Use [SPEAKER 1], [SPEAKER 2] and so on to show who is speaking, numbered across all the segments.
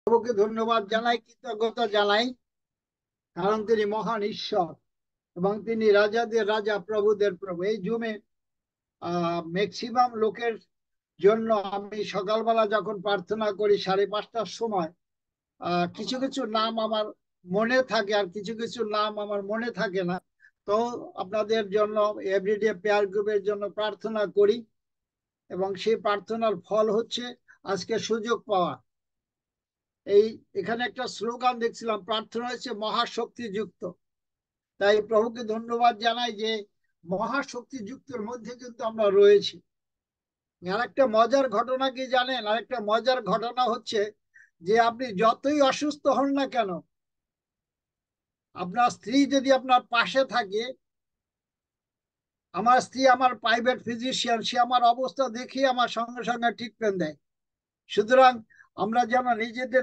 [SPEAKER 1] প্রভুকে ধন্যবাদ জানাই, কৃতজ্ঞতা জানাই, কারণ তিনি মহান ঈশ্বর এবং তিনি রাজাদের রাজা, প্রভুদের প্রভু। এই জুমে ম্যাক্সিমাম লোকের জন্য আমি সকালবেলা যখন প্রার্থনা করি 5:30টার সময়, কিছু কিছু নাম আমার মনে থাকে আর কিছু কিছু নাম আমার মনে থাকে না। তো আপনাদের জন্য, এভরিডে প্রেয়ার গ্রুপের জন্য প্রার্থনা করি এবং সেই প্রার্থনার ফল হচ্ছে আজকে সুযোগ পাওয়া। এই এখানে একটা স্লোগান দেখছিলাম, প্রার্থনা হচ্ছে মহাশক্তি যুক্ত। তাই প্রভুকে ধন্যবাদ জানাই যে মহাশক্তি যুক্তের মধ্যে কিন্তু আমরা রয়েছি। আর একটা মজার ঘটনা কি জানেন? আর একটা মজার ঘটনা হচ্ছে যে আপনি যতই অসুস্থ হন না কেন, আপনার স্ত্রী যদি আপনার পাশে থাকে, আমার স্ত্রী আমার প্রাইভেট ফিজিশিয়ান, সে আমার অবস্থা দেখে আমার সঙ্গে সঙ্গে ট্রিটমেন্ট দেয়। সুতরাং আমরা যেন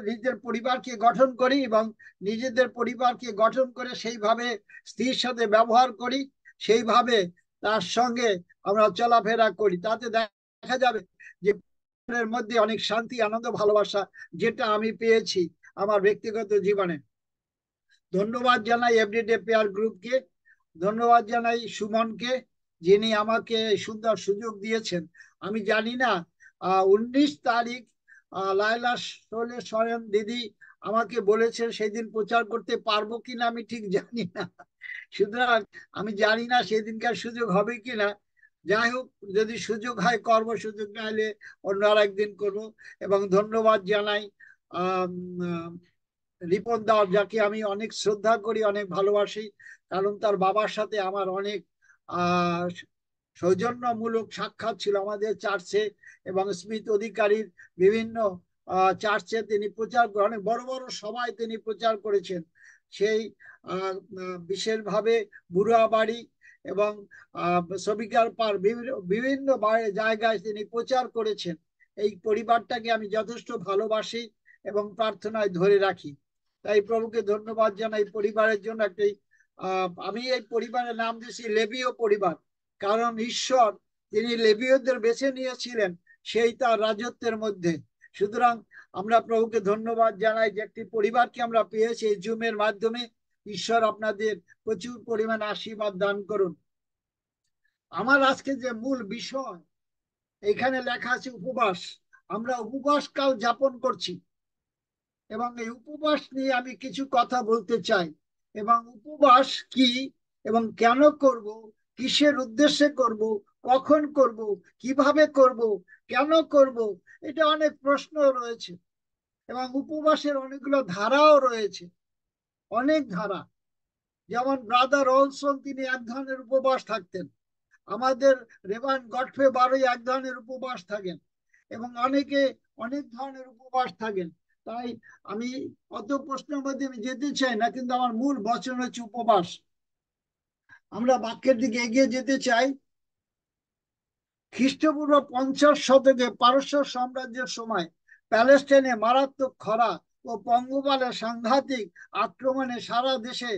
[SPEAKER 1] নিজের পরিবারকে গঠন করি এবং নিজেদের পরিবারকে গঠন করে সেইভাবে স্ত্রীর সাথে ব্যবহার করি, সেইভাবে তার সঙ্গে আমরা চলাফেরা করি। তাতে দেখা যাবে যে পরিবারের মধ্যে অনেক শান্তি, আনন্দ, ভালোবাসা, যেটা আমি পেয়েছি আমার ব্যক্তিগত জীবনে। ধন্যবাদ জানাই এভরিডে প্রেয়ার গ্রুপকে, ধন্যবাদ জানাই সুমনকে, যিনি আমাকে সুন্দর সুযোগ দিয়েছেন। আমি জানি না 19 তারিখ লায়লা সরেন দিদি আমাকে বলেছেন সেদিন প্রচার করতে পারবো কিনা, আমি ঠিক জানি না। সুতরাং আমি জানি না সেদিনকার সুযোগ হবে কিনা। যাই হোক, যদি সুযোগ হয় করবো, সুযোগ না হলে অন্য আর একদিন করবো। এবং ধন্যবাদ জানাই আহ রিপন দাস, যাকে আমি অনেক শ্রদ্ধা করি, অনেক ভালোবাসি, কারণ তার বাবার সাথে আমার অনেক আহ সৌজন্যমূলক সাক্ষাৎ ছিল আমাদের চার্চে। এবং স্মিথ অধিকারীর বিভিন্ন চার্চে তিনি প্রচার করে, অনেক বড় বড় সভায় তিনি প্রচার করেছেন। সেই বিশেষভাবে বুড়াবাড়ি এবং সবিকার পার বিভিন্ন বিভিন্ন জায়গায় তিনি প্রচার করেছেন। এই পরিবারটাকে আমি যথেষ্ট ভালোবাসি এবং প্রার্থনায় ধরে রাখি। তাই প্রভুকে ধন্যবাদ জানাই পরিবারের জন্য। একটি আমি এই পরিবারের নাম দিয়েছি লেবীয় পরিবার, কারণ ঈশ্বর তিনি লেবীয়দের বেছে নিয়েছিলেন সেই তার রাজত্বের মধ্যে। সুতরাং আমরা প্রভুকে ধন্যবাদ জানাই যে একটি পরিবারকে আমরা পেয়েছি এই জুমের মাধ্যমে। ঈশ্বর আপনাদের প্রচুর পরিমাণে আশীর্বাদ দান করুন। আমার আজকে যে মূল বিষয়, এখানে লেখা আছে উপবাস। আমরা উপবাস কাল যাপন করছি এবং এই উপবাস নিয়ে আমি কিছু কথা বলতে চাই। এবং উপবাস কি এবং কেন করব, কিসের উদ্দেশ্যে করব, কখন করব, কিভাবে করব, কেন করব, এটা অনেক প্রশ্ন রয়েছে। এবং উপবাসের অনেকগুলো ধারাও রয়েছে, অনেক ধারা। যেমন ব্রাদার অলসন, তিনি এক ধরনের উপবাস থাকতেন। আমাদের রেভারেন্ড গডফ্রে বারোই এক ধরনের উপবাস থাকেন এবং অনেকে অনেক ধরনের উপবাস থাকেন। তাই আমি অত প্রশ্নের মধ্যে আমি যেতে চাই না, কিন্তু আমার মূল বচন হচ্ছে উপবাস। আমরা বাক্যের দিকে এগিয়ে যেতে চাই। খ্রিস্টপূর্ব 50 শতকে পারস্য সাম্রাজ্যের সময় প্যালেস্টাইনে মারাত্মক খরা ও পঙ্গপালের সাংঘাতিক আক্রমণে সারা দেশে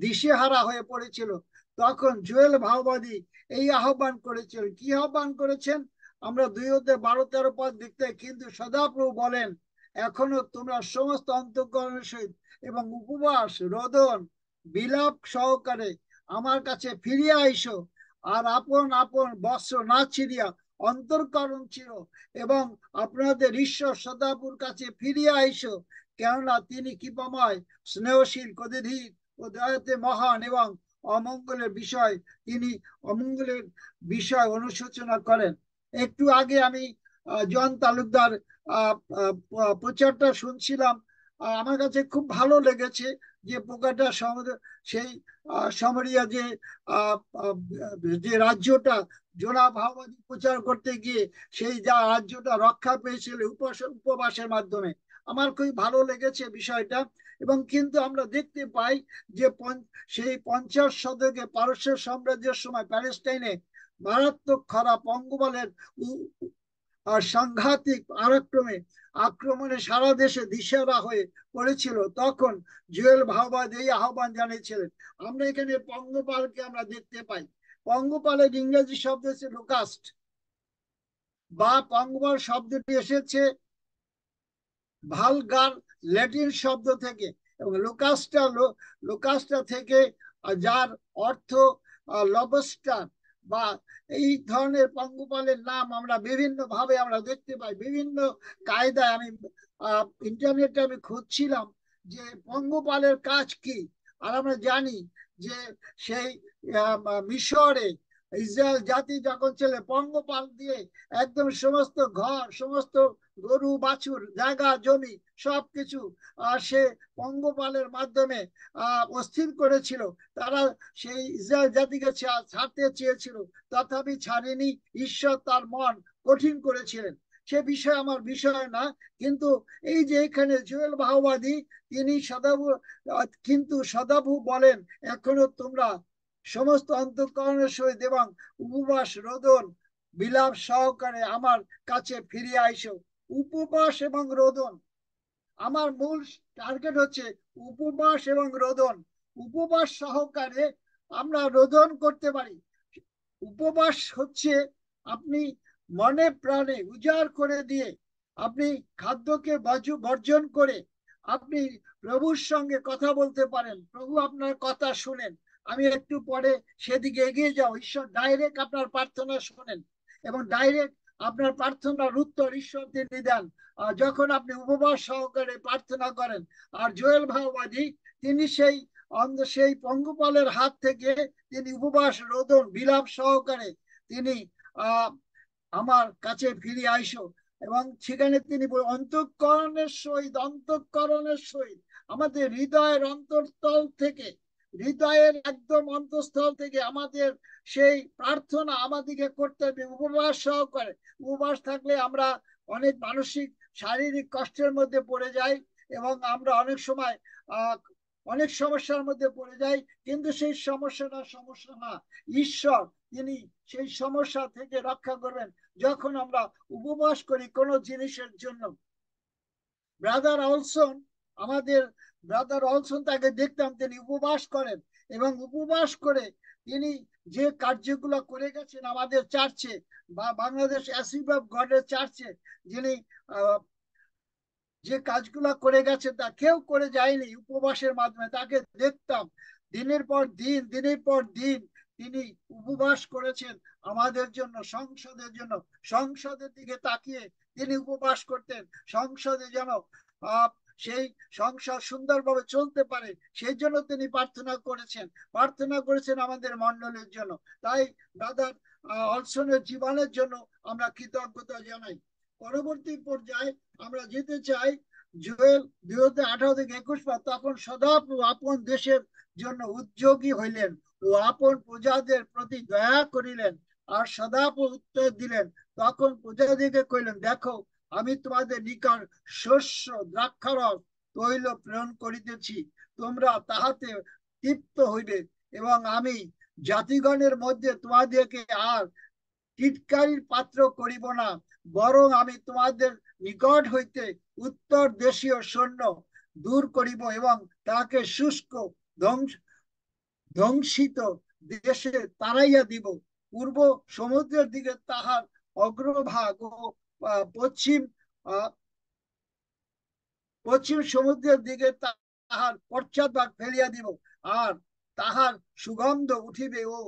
[SPEAKER 1] দিশেহারা হয়ে পড়েছিল। তখন জুয়েল ভাওবাদী এই আহ্বান করেছিল। কি আহ্বান করেছেন? আমরা 2-12-13 পদ দেখতে, কিন্তু সদাপ্রভু বলেন, এখনো তোমরা সমস্ত অন্তঃকরণের সহিত এবং উপবাস, রোদন, বিলাপ সহকারে আমার কাছে ফিরিয়া আইসো। আর আপন আপন বস্ত্র না ছিঁড়িয়া অন্তর্করণ ছিল এবং আপনাদের ঈশ্বর সদাপুর কাছে ফিরিয়া আইসো, কেননা তিনি কৃপাময়, স্নেহশীল, ক্রোধীর ও দয়াতে মহান এবং অমঙ্গলের বিষয় তিনি অমঙ্গলের বিষয় অনুশোচনা করেন। একটু আগে আমি জন তালুকদার প্রচারটা শুনছিলাম। আমার কাছে খুব ভালো লেগেছে যে পোকাটা সেই সমরিয়া যে যে রাজ্যটা জোড়া ভাওবাদী প্রচার করতে গিয়ে সেই যা রাজ্যটা রক্ষা পেয়েছিল উপবাসের মাধ্যমে, আমার খুবই ভালো লেগেছে বিষয়টা। এবং কিন্তু আমরা দেখতে পাই যে সেই 50 শতকে পারস্য সাম্রাজ্যের সময় প্যালেস্টাইনে মারাত্মক খরা, পঙ্গপালের সাংঘাতিক আক্রমণে সারা দেশে দিশেহারা হয়ে পড়েছিল। তখন জুয়েল ভাওবাদ এই আহ্বান জানিয়েছিলেন। আমরা এখানে পঙ্গপালকে আমরা দেখতে পাই। পঙ্গপালের ইংরেজি শব্দ হচ্ছে লোকাস্ট, বা পঙ্গপাল শব্দটি এসেছে ভালগার ল্যাটিন শব্দ থেকে, এবং লুকাসটা থেকে, যার অর্থ লবস্টার, বা এই ধরনের পঙ্গপালের নাম আমরা বিভিন্ন ভাবে আমরা দেখতে পাই, বিভিন্ন কায়দায়। আমি ইন্টারনেটে আমি খুঁজছিলাম যে পঙ্গপালের কাজ কি। আর আমরা জানি যে সেই মিশরে ইসরায়েল জাতি যখন ছিল, পঙ্গপাল দিয়ে একদম সমস্ত ঘর, সমস্ত গরু বাছুর, জায়গা জমি সবকিছু সে পঙ্গপালের মাধ্যমে অস্থির করেছিল। তারা সেই ইসরায়েল জাতিকে ছাড়তে চেয়েছিল, তথাপি ছাড়েনি। ঈশ্বর তার মন কঠিন করেছিলেন। সে বিষয় আমার বিষয় না, কিন্তু এই যে এখানে জুয়েল ভাওবাদী তিনি সদাবু, কিন্তু সদাবু বলেন এখনো তোমরা সমস্ত অন্তঃকরণের সহিত এবং উপবাস রোদন বিলাপ সহকারে আমার কাছে ফিরে আইসো। উপবাস এবং রোদন, আমার মূল টার্গেট হচ্ছে উপবাস এবং রোদন। উপবাস সহকারে আমরা রোদন করতে পারি। উপবাস হচ্ছে আপনি মনে প্রাণে উজাড় করে দিয়ে, আপনি খাদ্যকে বর্জন করে আপনি প্রভুর সঙ্গে কথা বলতে পারেন, প্রভু আপনার কথা শুনেন। আমি একটু পরে সেদিকে এগিয়ে যাও। ঈশ্বর ডাইরেক্ট আপনার প্রার্থনা শোনেন এবং ডাইরেক্ট আপনার প্রার্থনার উত্তর ঈশ্বর তিনি দেন যখন আপনি উপবাস সহকারে প্রার্থনা করেন। আর জোয়েল ভাওবাদী তিনি সেই পঙ্গপালের হাত থেকে তিনি উপবাস রোদন বিলাপ সহকারে তিনি আমার কাছে ফিরে আইসো। এবং সেখানে তিনি অন্তঃকরণের সহিত আমাদের হৃদয়ের অন্তঃস্থল থেকে, হৃদয়ের একদম অন্তঃস্থল থেকে আমাদের সেই প্রার্থনা আমাদেরকে করতে হবে উপবাস সহকারে। উপবাস থাকলে আমরা অনেক মানসিক শারীরিক কষ্টের মধ্যে পড়ে যাই এবং আমরা অনেক সময় অনেক সমস্যার মধ্যে পড়ে যাই, কিন্তু সেই সমস্যা না। ঈশ্বর তিনি সেই সমস্যা থেকে রক্ষা করবেন যখন আমরা উপবাস করি কোনো জিনিসের জন্য। ব্রাদার অলসন, আমাদের ব্রাদার অলসন তাকে দেখতাম তিনি উপবাস করেন, এবং উপবাস করে তিনি যে কার্যগুলো করে গেছেন আমাদের চার্চে বা বাংলাদেশ অ্যাসেম্বলি অফ গডের চার্চে, যিনি যে কাজগুলো করে গেছেন তা কেউ করে যায়নি উপবাসের মাধ্যমে। তাকে দেখতাম দিনের পর দিন তিনি উপবাস করেছেন আমাদের জন্য, সংসদের জন্য। সংসদের দিকে তাকিয়ে তিনি উপবাস করতেন, সংসদে যেন সেই সংসার সুন্দরভাবে চলতে পারে সেই জন্য তিনি প্রার্থনা করেছেন আমাদের মণ্ডলের জন্য। তাই ব্রাদার অলসনের জীবনের জন্য আমরা কৃতজ্ঞতা জানাই। পরবর্তী পর্যায়ে আমরা যেতে চাই জুয়েল 2018-21 তখন সদাপ্রভু আপন দেশের জন্য উদ্যোগী হইলেন ও আপন প্রজাদের প্রতি দয়া করিলেন। আর সদাপ্রভু উত্তর দিলেন, তখন প্রজাদিকে কইলেন, দেখো আমি তোমাদের নিকট শস্য, দ্রাক্ষারস, তৈল প্রেরণ করিতেছি, তোমরা তাহাতে তৃপ্ত হইবে, এবং আমি জাতিগণের মধ্যে তোমাদেরকে আর টিটকারির পাত্র করিব না, বরং আমি তোমাদের নিকট হইতে উত্তর দেশীয় সৈন্য দূর করিব এবং তাকে শুষ্ক ধ্বংসিত দেশে তাড়াইয়া দিব। পূর্ব সমুদ্রের দিকে তাহার অগ্রভাগ ও পশ্চিম পশ্চিম সমুদ্রের দিকে তাহার পশ্চাৎভাগ ফেলিয়া দিব। আর তাহার সুগন্ধ উঠিবে ও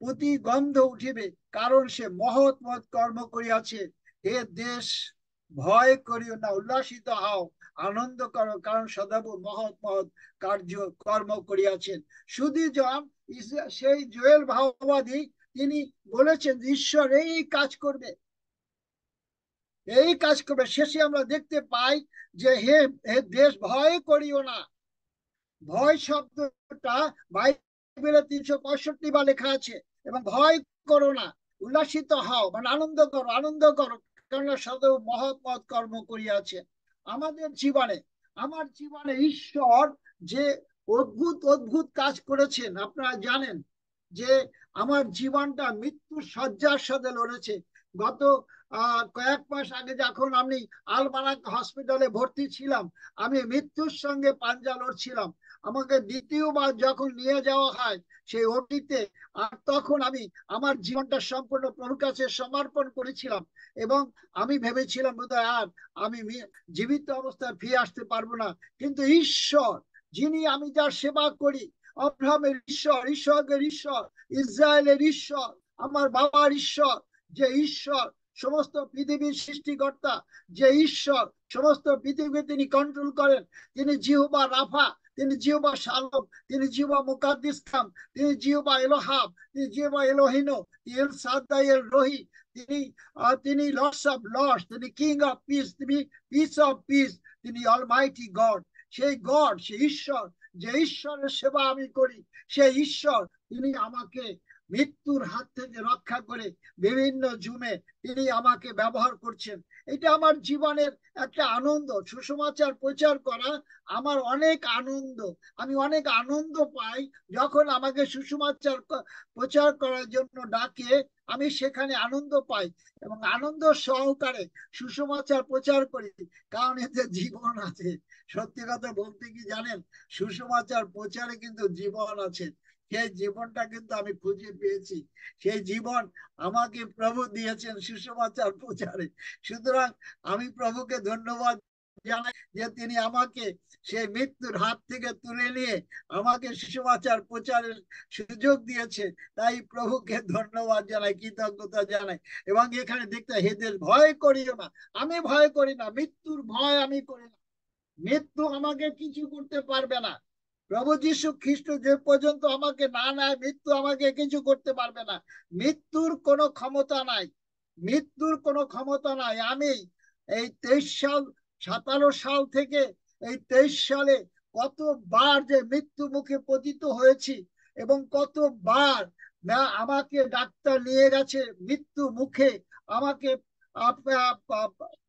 [SPEAKER 1] প্রতিগন্ধ উঠিবে, কারণ সে মহৎ মহৎ কর্ম করিয়াছে। হে দেশ, ভয় করিও না, উল্লাসিত হও, আনন্দ করো, কারণ সদাপ্রভু মহৎ মহৎ কর্ম করিয়াছেন। শুধু জন সেই জোয়েল ভাওবাদী তিনি বলেছেন ঈশ্বর এই কাজ করবে, এই কাজ করবে। শেষে আমরা দেখতে পাই যে হে দেশ, ভয় করিও না। ভয় শব্দটা বাইবেলে 365 বার লেখা আছে, এবং ভয় করো না, উল্লাসিত হও, মানে আনন্দ করো, কেননা সদাপ্রভু মহৎ মহৎ কর্ম করিয়াছে আমাদের জীবনে। আমার জীবনে ঈশ্বর যে অদ্ভুত কাজ করেছেন আপনারা জানেন, যে আমার জীবনটা মৃত্যুর শয্যার সাথে লড়েছে। গত কয়েক মাস আগে যখন আমি আলমারাক হসপিটালে ভর্তি ছিলাম, আমি মৃত্যুর সঙ্গে পাঞ্জা লড়ছিলাম। আমাকে দ্বিতীয়বার যখন নিয়ে যাওয়া হয় সেই ওটিতে, আর তখন আমি আমার জীবনটা সম্পূর্ণ প্রভুর কাছে সমর্পণ করেছিলাম, এবং আমি ভেবেছিলাম বোধহয় আর আমি জীবিত অবস্থায় ফিরে আসতে পারবো না। কিন্তু ঈশ্বর, যিনি আমি যার সেবা করি, আব্রাহামের ঈশ্বর, ইসহাকের ঈশ্বর, ইসরায়েলের ঈশ্বর, আমার বাবার ঈশ্বর, যে ঈশ্বর সমস্ত পৃথিবীর সৃষ্টিকর্তা, যে ঈশ্বর সমস্ত পৃথিবীকে তিনি কন্ট্রোল করেন, তিনি জিহোবা রাফা, তিনি জিহোবা শালোম, তিনি জিহোবা মুকাদ্দিসকাম, তিনি জিহোবা এলোহাব, তিনি জিহোবা এলোহিনো, এল সাদাই এল রহি, তিনি তিনি লর্ডস অফ লর্ডস, তিনি কিং অফ পিস, তিনি পিস অফ পিস, তিনি অলমাইটি গড। সেই গড, সেই ঈশ্বর, যে ঈশ্বরের সেবা আমি করি, সেই ঈশ্বর তিনি আমাকে মৃত্যুর হাত থেকে রক্ষা করে বিভিন্ন জুমে তিনি আমাকে ব্যবহার করছেন। এটা আমার জীবনের একটা আনন্দ। সুসমাচার প্রচার করা আমার অনেক আনন্দ। আমি অনেক আনন্দ পাই যখন আমাকে সুসমাচার প্রচার করার জন্য ডাকে, আমি সেখানে আনন্দ পাই এবং আনন্দ সহকারে সুসমাচার প্রচার করি, কারণ এতে জীবন আছে। সত্যি কথা বলতে কি জানেন, সুসমাচার প্রচারে কিন্তু জীবন আছে। সেই জীবনটা কিন্তু আমি খুঁজে পেয়েছি। সেই জীবন আমাকে প্রভু দিয়েছেন সুসমাচার প্রচারে। সুতরাং আমি প্রভুকে ধন্যবাদ জানাই যে তিনি আমাকে সেই মৃত্যুর হাত থেকে তুলে নিয়ে আমাকে সুসমাচার প্রচারের সুযোগ দিয়েছে। তাই প্রভুকে ধন্যবাদ জানাই, কৃতজ্ঞতা জানাই। এবং এখানে দেখতে, হেদের ভয় করিও না। আমি ভয় করি না, মৃত্যুর ভয় আমি করি না। মৃত্যু আমাকে কিছু করতে পারবে না। প্রভু যীশু খ্রিস্ট যে পর্যন্ত আমাকে না নেয়, মৃত্যু আমাকে কিছু করতে পারবে না। মৃত্যুর কোনো ক্ষমতা নাই, মৃত্যুর কোনো ক্ষমতা নাই। আমি এই 23 সাল, 17 সাল থেকে এই 23 সালে কতবার যে মৃত্যু মুখে পতিত হয়েছি, এবং কতবার না আমাকে ডাক্তার নিয়ে গেছে মৃত্যু মুখে, আমাকে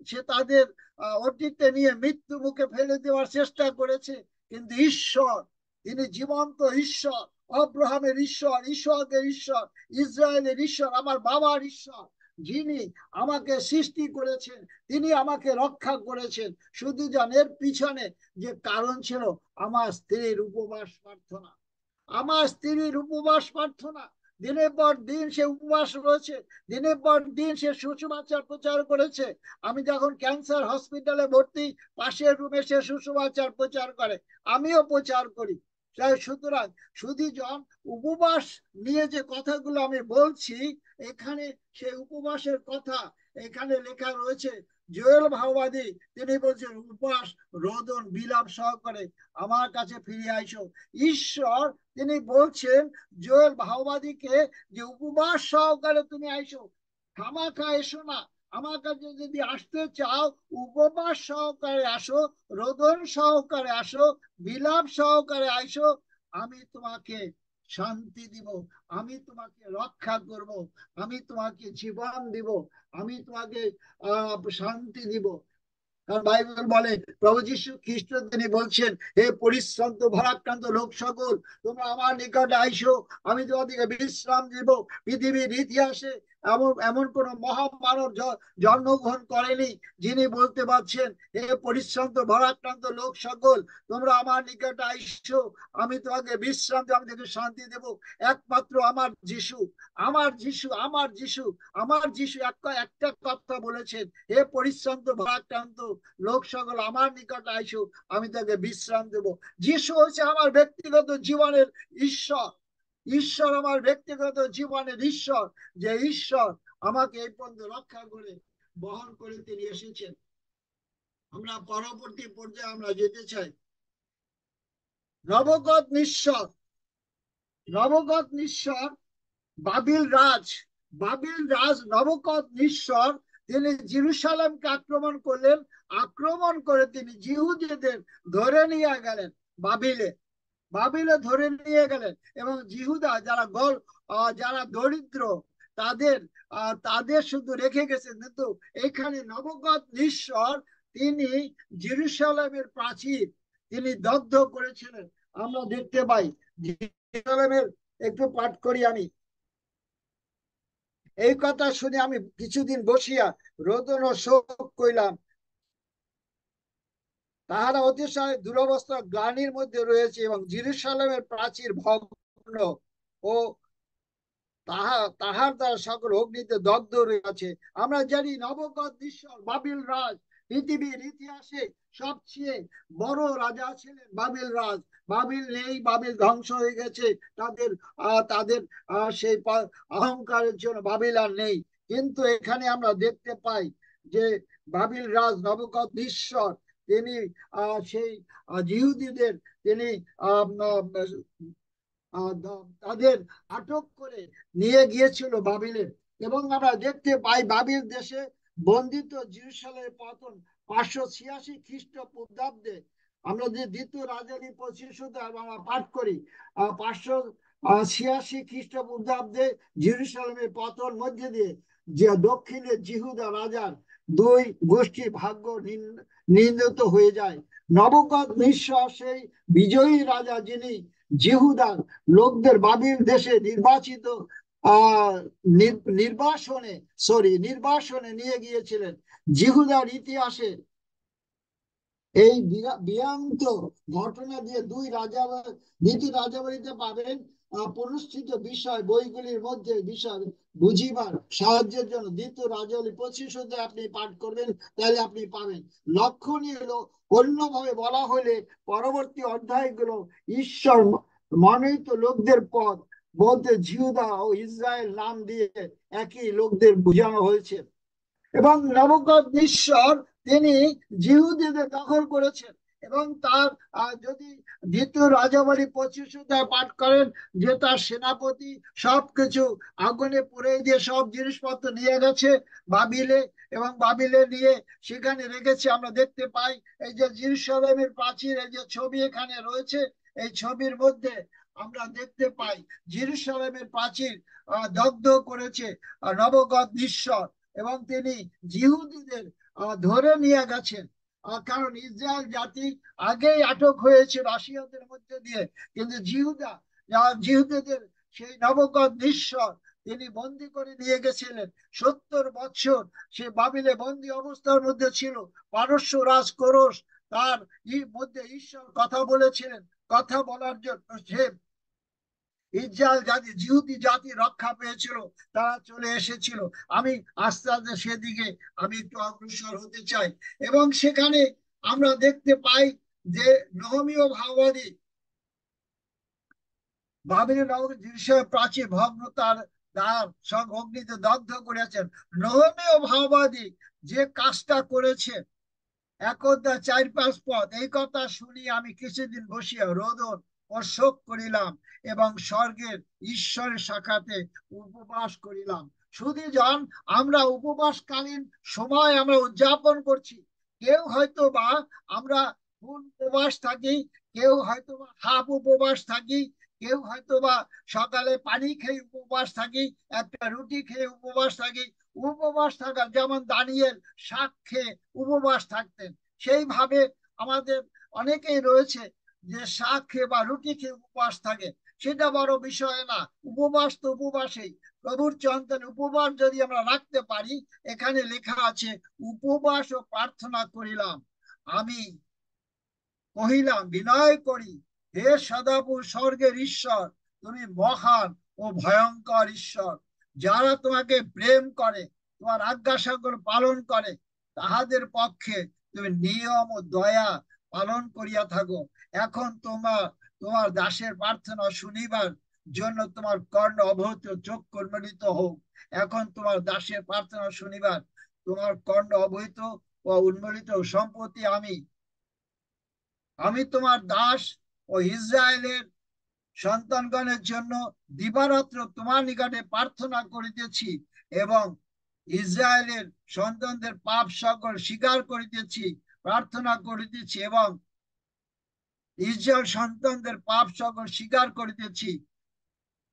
[SPEAKER 1] সে তাদের অতীতে নিয়ে মৃত্যু মুখে ফেলে দেওয়ার চেষ্টা করেছে। কিন্তু ঈশ্বর, তিনি জীবন্ত ঈশ্বর, আব্রাহামের ঈশ্বর, ইসহাকের ঈশ্বর, ইসরায়েলের ঈশ্বর, আমার বাবার ঈশ্বর, যিনি আমাকে সৃষ্টি করেছেন, তিনি আমাকে রক্ষা করেছেন। শুধু জানেন পিছনে যে কারণ ছিল, আমার স্ত্রীর উপবাস প্রার্থনা। আমার স্ত্রীর উপবাস প্রার্থনা, দিনের পর দিন সে উপবাস রয়েছে, দিনের পর দিন সে সুসমাচার প্রচার করেছে। আমি যখন ক্যান্সার হসপিটালে ভর্তি, পাশের রুমে সে সুসমাচার প্রচার করে, আমিও প্রচার করি। সুতরাং শুধু জন উপবাস নিয়ে যে কথাগুলো আমি বলছি, এখানে সেই উপবাসের কথা এখানে লেখা রয়েছে। জোয়েল ভাওবাদী তিনি বলছেন, উপবাস রোদন বিলাপ সহকারে আমার কাছে ফিরে আইসো। ঈশ্বর তিনি বলছেন জোয়েল ভাওবাদীকে যে উপবাস সহকারে তুমি আইসো, খামাখা এসো না। আমার কাছে যদি আসতে চাও, উপবাস সহকারে আসো, রোদন সহকারে আসো, বিলাপ সহকারে আইসো। আমি তোমাকে শান্তি দিব, আমি তোমাকে রক্ষা করব, আমি তোমাকে জীবন দিব, আমি তোমাকে শান্তি দিব। কারণ বাইবেল বলে, প্রভু যীশু খ্রিস্ট তিনি বলছেন, হে পরিশ্রান্ত ভারাক্রান্ত লোক সকল, তোমরা আমার নিকটে আইসো, আমি তোমাদেরকে বিশ্রাম দিব। পৃথিবীর ইতিহাসে এমন এমন কোন মহামানব জন্মগ্রহণ করেনি যিনি বলতে পারছেন, হে পরিশ্রান্ত ভারাক্রান্ত লোক সকল, তোমরা আমার নিকটে আইসো, আমি তোমাকে বিশ্রাম দেব, আমি তোমাকে শান্তি দেব। একমাত্র আমার যিশু, আমার যিশু, আমার যিশু, আমার যিশু একটা কথা বলেছেন, হে পরিশ্রান্ত ভারাক্রান্ত লোক সকল, আমার নিকট আইসো, আমি তাকে বিশ্রাম দেব। যিশু হচ্ছে আমার ব্যক্তিগত জীবনের ঈশ্বর। ঈশ্বর আমার ব্যক্তিগত জীবনের ঈশ্বর, যে ঈশ্বর আমাকে এই পর্যন্ত রক্ষা করে বহন করে তিনি এসেছেন। আমরা পরবর্তী পর্যায়ে আমরা যেতে চাই। নবগত নিঃস্বর, নবগত নিঃস্বর, বাবিল রাজ, বাবিল রাজ নবগত নিঃস্বর, তিনি জেরুসালেমকে আক্রমণ করলেন। আক্রমণ করে তিনি জিহুদীদের ধরে নিয়ে গেলেন বাবিলে, বাবিলে ধরে নিয়ে গেলেন। এবং জিহুদা যারা যারা দরিদ্র, তাদের তাদের শুধু রেখে গেছেন। কিন্তু এখানে নবগত নিঃস্বর তিনি জেরুসালেমের প্রাচীর তিনি দগ্ধ করেছিলেন, আমরা দেখতে পাই। জেরুসালেমের একটু পাঠ করি আমি। এই কথা শুনে আমি কিছুদিন বসিয়া রোদন ও শোক কইলাম। তাহারা অতিশয় দুরবস্থা গ্লানির মধ্যে রয়েছে এবং জেরুজালেমের প্রাচীর ভগ্ন ও তাহার দ্বারা সকল অগ্নিতে দগ্ধ রয়েছে। আমরা জানি নবুকদ্নেছর বাবিল রাজ পৃথিবীর ইতিহাসে সবচেয়ে বড় রাজা ছিলেন বাবিল রাজ। বাবিল নেই, বাবিল ধ্বংস হয়ে গেছে। তাদের তাদের সেই অহংকারের জন্য বাবিল আর নেই। কিন্তু এখানে আমরা দেখতে পাই যে বাবিল রাজ নবুকদ্নেছর তিনি সেই জিহুদীদের তিনি তাদের আটক করে নিয়ে গিয়েছিল বাবিলে। এবং আমরা দেখতে পাই বাবিল দেশে বন্দিত জেরুজালেমের পতন 586 খ্রিস্টপূর্বাব্দে। আমরা যে দ্বিতীয় রাজধানী 25 আমরা পাঠ করি 586 খ্রিস্টপূর্বাব্দে জেরুজালেমের পতন মধ্যে দিয়ে যে দক্ষিণে জিহুদা রাজার দুই গোষ্ঠী ভাগ্য নির্ণীত হয়ে যায়। নবুকদ্নেছর সেই বিজয়ী রাজা যিনি জিহুদার লোকদের বাবিল দেশে নির্বাসনে নিয়ে গিয়েছিলেন। জিহুদার ইতিহাসে এই বিয়ান্ত ঘটনা দিয়ে দ্বিতীয় রাজাবলীতে পাবেন পুরস্কৃত বিষয় বইগুলির মধ্যে বিষয় বুঝিবার সাহায্যের জন্য দ্বিতীয় রাজাবলী 25 আপনি পাঠ করবেন, তাহলে আপনি পাবেন। লক্ষণীয় অন্যভাবে বলা হলে পরবর্তী অধ্যায়গুলো ঈশ্বর মনোনীত লোকদের পদ বলতে জিহুদা ও ইসরায়েল নাম দিয়ে একই লোকদের বোঝানো হয়েছে। এবং নবুকদ্নেছর তিনি জিহুদীদের দখল করেছেন। এবং তার যদি দ্বিতীয় রাজাবলী 25 পাঠ করেন যে তার সেনাপতি সবকিছু আগুনে পুড়ে দিয়ে সব জিনিসপত্র নিয়ে গেছে বাবিলে, এবং বাবিলে নিয়ে সেখানে রেখেছে। আমরা দেখতে পাই এই যে জেরুজালেমের প্রাচীর, এই যে ছবি এখানে রয়েছে, এই ছবির মধ্যে আমরা দেখতে পাই জেরুজালেমের প্রাচীর দগ্ধ করেছে নবুকদ্নেছর। এবং তিনি জিহুদীদের ধরে নিয়ে গেছেন। কারণ ইসরায়েল জাতি আগেই আটক হয়েছে রাশিয়াদের মধ্যে দিয়ে, কিন্তু জিহুদীদের সেই নবুকদ্নেছর তিনি বন্দি করে নিয়ে গেছিলেন। 70 বছর সে বাবিলে বন্দি অবস্থার মধ্যে ছিল। পারস্য রাজ কোরস তার মধ্যে ঈশ্বর কথা বলেছিলেন। কথা বলার জন্য সে ইসরায়েল জাতি জিহুদি জাতি রক্ষা পেয়েছিল, তারা চলে এসেছিল। আমি আস্তে আস্তে সেদিকে আমি একটু অগ্রসর হতে চাই। এবং সেখানে আমরা দেখতে পাই যে নহমীয় ভাওবাদী বাবিলের প্রাচীর ভগ্ন তার দ্বার সব অগ্নিতে দগ্ধ করেছেন। নহমীয় ভাওবাদী যে কাজটা করেছে 1 অধ্যায় 4-5 পদ, এই কথা শুনি আমি কিছুদিন বসিয়া রোদন ও শোক করিলাম এবং স্বর্গের ঈশ্বরের সাক্ষাতে উপবাস করিলাম। শুধু জন আমরা উপবাসকালীন সময় আমরা উদযাপন করছি। কেউ হয়তো বা আমরা ফুল উপবাস থাকি, কেউ হয়তো বা হাফ উপবাস থাকি, কেউ হয়তো বা সকালে পানি খেয়ে উপবাস থাকি, একটা রুটি খেয়ে উপবাস থাকি। উপবাস থাকা যেমন দানিয়েল শাক খেয়ে উপবাস থাকতেন, সেইভাবে আমাদের অনেকেই রয়েছে যে শাক খেয়ে বা রুটি খেয়ে উপবাস থাকে। সেটা বড় বিষয় না, উপবাস তো উপবাসেই। প্রভুর চন্দ্রের উপবাস যদি আমরা রাখতে পারি, এখানে লেখা আছে উপবাস ও প্রার্থনা করিলাম। আমি কহিলাম বিনয় করি, হে সদাপুর স্বর্গের ঈশ্বর, তুমি মহান ও ভয়ঙ্কর ঈশ্বর। যারা তোমাকে প্রেম করে, তোমার আজ্ঞা সকল পালন করে, তাহাদের পক্ষে তুমি নিয়ম ও দয়া পালন করিয়া থাকো। এখন তোমার দাসের প্রার্থনা শুনিবার জন্য তোমার কর্ণ অবহিত চোখ উন্মোলিত হোক। এখন তোমার দাসের প্রার্থনা শুনিবার তোমার কর্ণ অবহিত ও উন্মোলিত সম্পত্তি আমি তোমার দাস ও ইসরায়েলের সন্তানগণের জন্য দিবারাত্র তোমার নিকটে প্রার্থনা করিতেছি এবং ইসরায়েলের সন্তানদের পাপ সকল স্বীকার করিতেছি, প্রার্থনা করিতেছি এবং ইসরায়েল সন্তানদের পাপ সকল স্বীকার করিতেছি।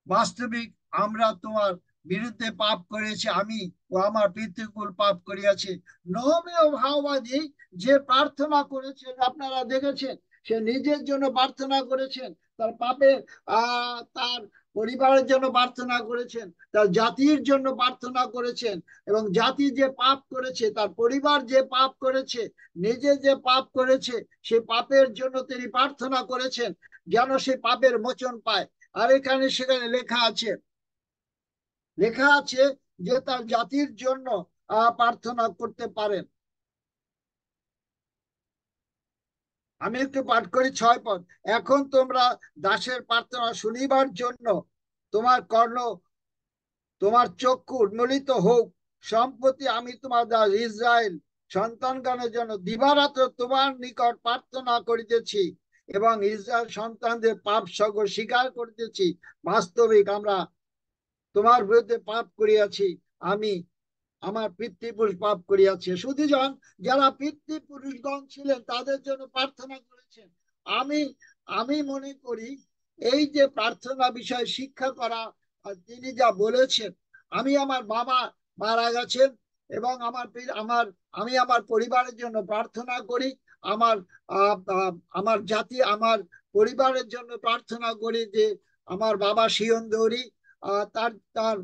[SPEAKER 1] বাস্তবিক আমরা তোমার বিরুদ্ধে পাপ করেছি, আমি ও আমার পিতৃকুল পাপ করিয়াছি। নহমীয় ভাওবাদী যে প্রার্থনা করেছেন আপনারা দেখেছেন, সে নিজের জন্য প্রার্থনা করেছেন, তার পাপের তার পরিবারের জন্য প্রার্থনা করেছেন, তার জাতির জন্য প্রার্থনা করেছেন, এবং জাতি যে পাপ করেছে, তার পরিবার যে পাপ করেছে, নিজে যে পাপ করেছে, সে পাপের জন্য তিনি প্রার্থনা করেছেন যেন সে পাপের মোচন পায়। আর এখানে সেখানে লেখা আছে যে তার জাতির জন্য প্রার্থনা করতে পারেন। আমি একটু পাঠ করি 6 পদ। এখন তোমরা দাসের প্রার্থনা শুনিবার জন্য তোমার কর্ণ, তোমার চক্ষু উন্মোলিত হোক। সম্প্রতি আমি তোমার দাস ইসরায়েল সন্তানগণের জন্য দিবারাত্র তোমার নিকট প্রার্থনা করিতেছি, এবং ইসরায়েল সন্তানদের পাপ সর্ব স্বীকার করিতেছি। বাস্তবিক আমরা তোমার বিরুদ্ধে পাপ করিয়াছি, আমি আমার পিতৃপুরুষ পাপ করিয়াছে। শুধুজন যারা পিতৃপুরুষগণ ছিলেন তাদের জন্য প্রার্থনা করেছেন। আমি আমি মনে করি এই যে প্রার্থনা বিষয়ে শিক্ষা করা, তিনি যা বলেছেন, আমি আমার বাবা মারা গেছেন এবং আমি আমার পরিবারের জন্য প্রার্থনা করি, আমার আমার জাতি, আমার পরিবারের জন্য প্রার্থনা করি যে আমার বাবা সিয়ন দৌড়ি তার তার